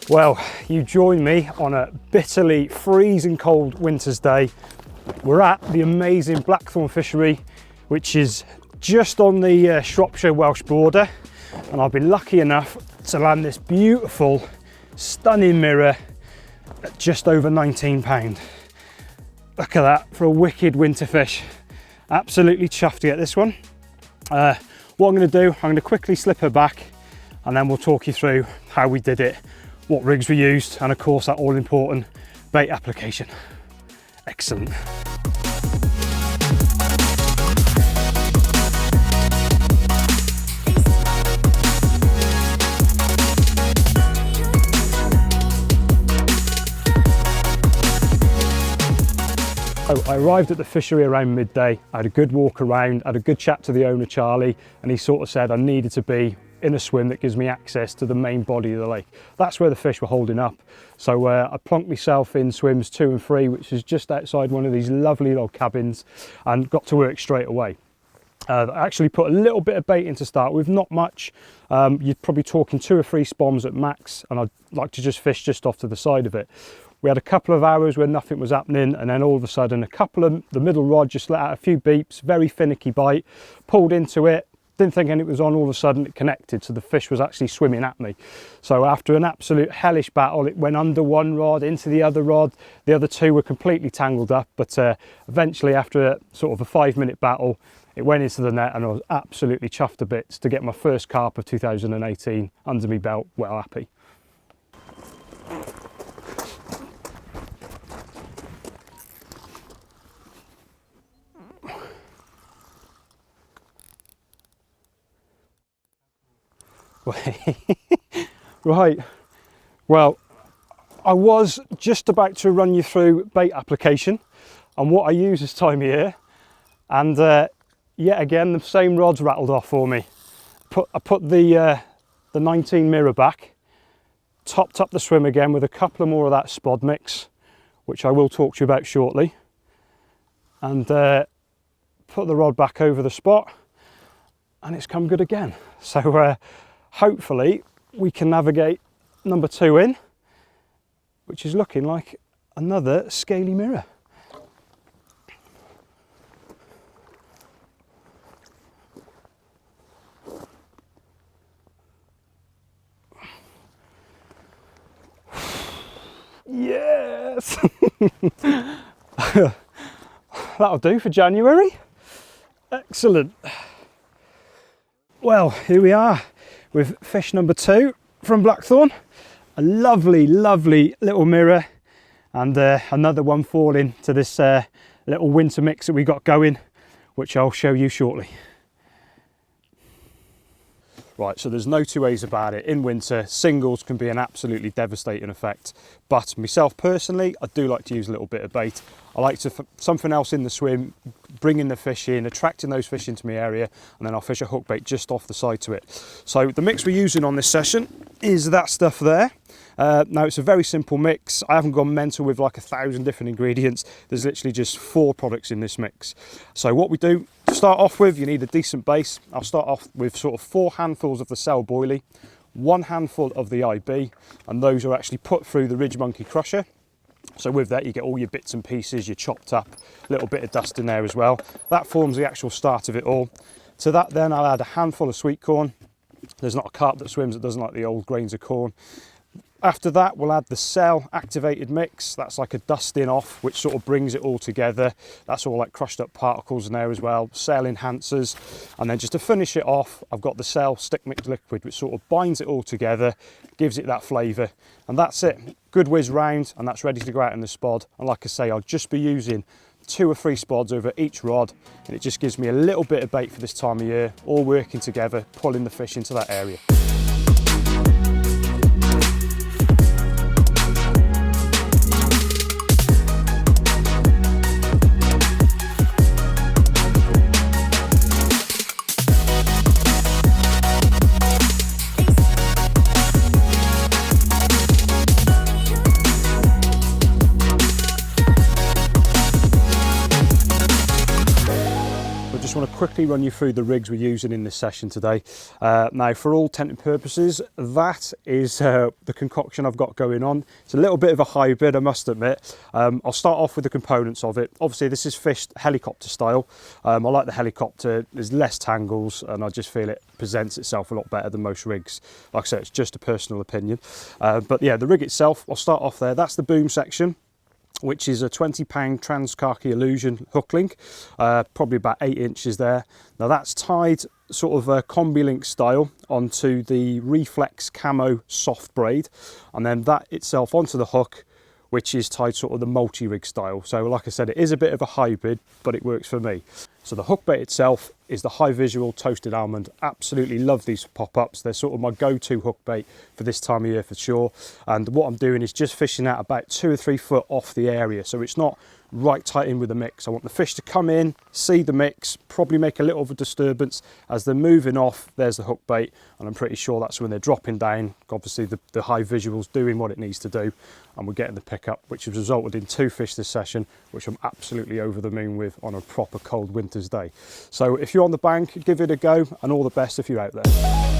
Well, you join me on a bitterly freezing cold winter's day. We're at the amazing Blackthorn fishery, which is just on the Shropshire-Welsh border, and I've been lucky enough to land this beautiful, stunning mirror at just over £19. Look at that for a wicked winter fish. Absolutely chuffed to get this one. What I'm going to do, I'm going to quickly slip her back, and then we'll talk you through how we did it, what rigs we used, and of course that all important bait application. Excellent. I arrived at the fishery around midday. I had a good walk around, had a good chat to the owner, Charlie, and he sort of said I needed to be in a swim that gives me access to the main body of the lake. That's where the fish were holding up. So I plonked myself in swims 2 and 3, which is just outside one of these lovely little cabins, and got to work straight away. I actually put a little bit of bait in to start with, not much. You're probably talking 2 or 3 spoms at max, and I'd like to just fish just off to the side of it. We had a couple of hours where nothing was happening, and then all of a sudden a couple of the middle rod just let out a few beeps, very finicky bite, pulled into it, didn't think anything was on, all of a sudden it connected, so the fish was actually swimming at me. So after an absolute hellish battle, it went under one rod, into the other rod, the other 2 were completely tangled up, but eventually after a sort of a 5-minute battle, it went into the net, and I was absolutely chuffed to bits to get my first carp of 2018 under my belt, well happy. Right, well, I was just about to run you through bait application and what I use this time of year, and yet again the same rods rattled off for me. I put the 19 mirror back, topped up the swim again with a couple of more of that spod mix, which I will talk to you about shortly, and put the rod back over the spot, and it's come good again. So hopefully we can navigate number 2 in, which is looking like another scaly mirror. Yes! That'll do for January. Excellent. Well, here we are with fish number 2 from Blackthorn. A lovely, lovely little mirror, and another one falling to this little winter mix that we got going, which I'll show you shortly. Right, so there's no 2 ways about it. In winter, singles can be an absolutely devastating effect. But myself personally, I do like to use a little bit of bait. I like to something else in the swim, bringing the fish in, attracting those fish into my area, and then I'll fish a hook bait just off the side to it. So the mix we're using on this session is that stuff there. Now it's a very simple mix. I haven't gone mental with like 1,000 different ingredients. There's literally just 4 products in this mix. So what we do, to start off with, you need a decent base. I'll start off with sort of 4 handfuls of the cell boilie, 1 handful of the IB, and those are actually put through the Ridge Monkey crusher. So with that you get all your bits and pieces, your chopped up, little bit of dust in there as well. That forms the actual start of it all. To that then I'll add a handful of sweet corn. There's not a carp that swims that doesn't like the old grains of corn. After that we'll add the cell activated mix. That's like a dusting off, which sort of brings it all together. That's all like crushed up particles in there as well, cell enhancers. And then just to finish it off, I've got the cell stick mix liquid, which sort of binds it all together, gives it that flavour, and that's it. Good whiz round, and that's ready to go out in the spod. And like I say, I'll just be using 2 or 3 spods over each rod, and it just gives me a little bit of bait for this time of year, all working together, pulling the fish into that area. want to quickly run you through the rigs we're using in this session today. Now, for all intent and purposes, that is the concoction I've got going on. It's a little bit of a hybrid, I must admit. I'll start off with the components of it. Obviously, this is fished helicopter style. I like the helicopter. There's less tangles, and I just feel it presents itself a lot better than most rigs. Like I said, it's just a personal opinion. But yeah, the rig itself, I'll start off there. That's the boom section, which is a 20-pound Trans-Khaki Illusion hook link, probably about 8 inches there. Now that's tied sort of a combi link style onto the Reflex Camo soft braid, and then that itself onto the hook, which is tied sort of the multi-rig style. So like I said, it is a bit of a hybrid, but it works for me. So the hook bait itself is the high visual toasted almond. Absolutely love these pop-ups. They're sort of my go-to hook bait for this time of year for sure. And what I'm doing is just fishing out about 2 or 3 foot off the area. So it's not right tight in with the mix. I want the fish to come in, see the mix, probably make a little of a disturbance. As they're moving off, there's the hook bait, and I'm pretty sure that's when they're dropping down. Obviously the high visual's doing what it needs to do, and we're getting the pickup, which has resulted in 2 fish this session, which I'm absolutely over the moon with on a proper cold winter's day. So if you're on the bank, give it a go, and all the best if you're out there.